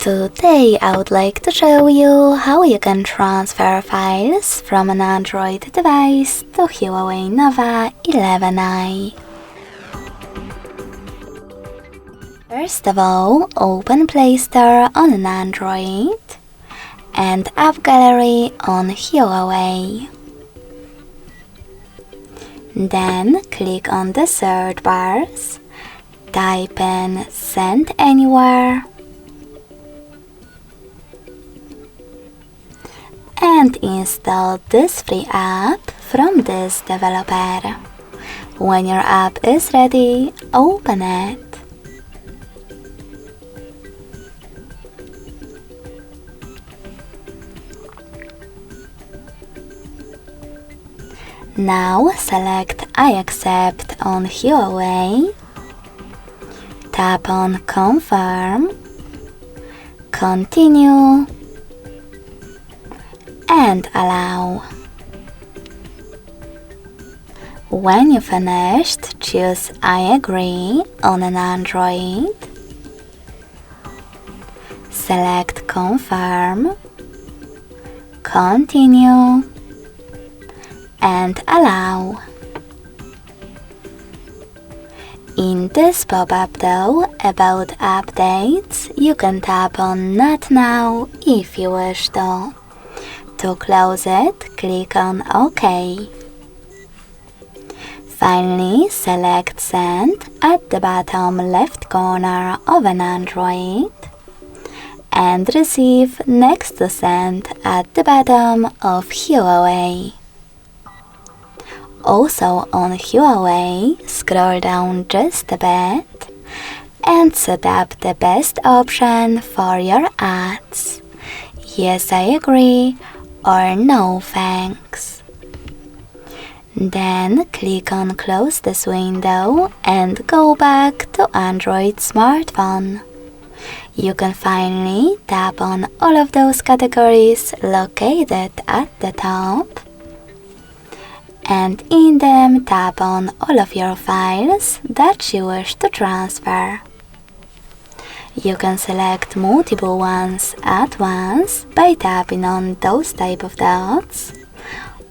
Today I would like to show you how you can transfer files from an Android device to Huawei Nova 11i. First of all, open Play Store on an Android and App Gallery on Huawei. Then click on the search bars, type in Send Anywhere and install this free app from this developer. When your app is ready, open it. Now select I accept on Huawei, tap on Confirm, Continue, and Allow. When you finished, choose I agree on an Android, select Confirm, Continue, and Allow. In this pop-up though, about updates, you can tap on Not Now if you wish to. To close it, click on OK. Finally, select Send at the bottom left corner of an Android and Receive next to Send at the bottom of Huawei. Also on Huawei, scroll down just a bit and set up the best option for your ads. Yes, I agree, or no thanks. Then click on Close this window and go back to Android smartphone. You can finally tap on all of those categories located at the top, and in them tap on all of your files that you wish to transfer. You can select multiple ones at once by tapping on those type of dots,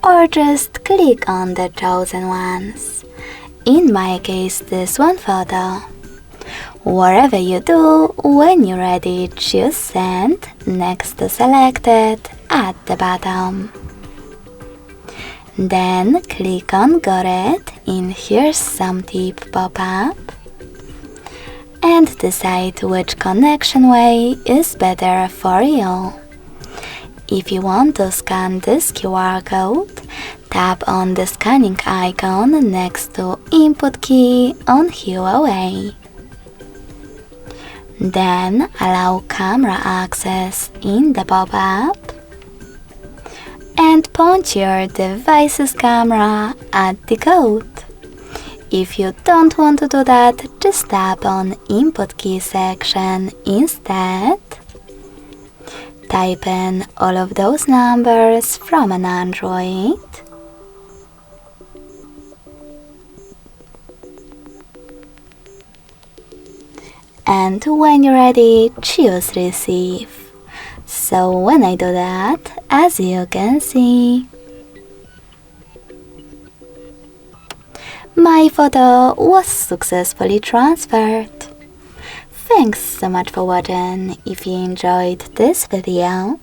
or just click on the chosen ones. In my case, this one photo. Whatever you do, when you're ready, choose Send next to Selected at the bottom. Then click on Got It in Here's Some Tip pop-up and decide which connection way is better for you. If you want to scan this QR code, tap on the scanning icon next to Input key on Huawei. Then allow camera access in the pop-up and point your device's camera at the code. If you don't want to do that, just tap on Input key section instead. Type in all of those numbers from an Android. And when you're ready, choose Receive. So when I do that, as you can see, my photo was successfully transferred. Thanks so much for watching. If you enjoyed this video,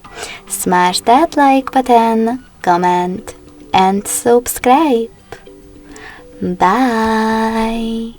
smash that like button, comment, and subscribe. Bye!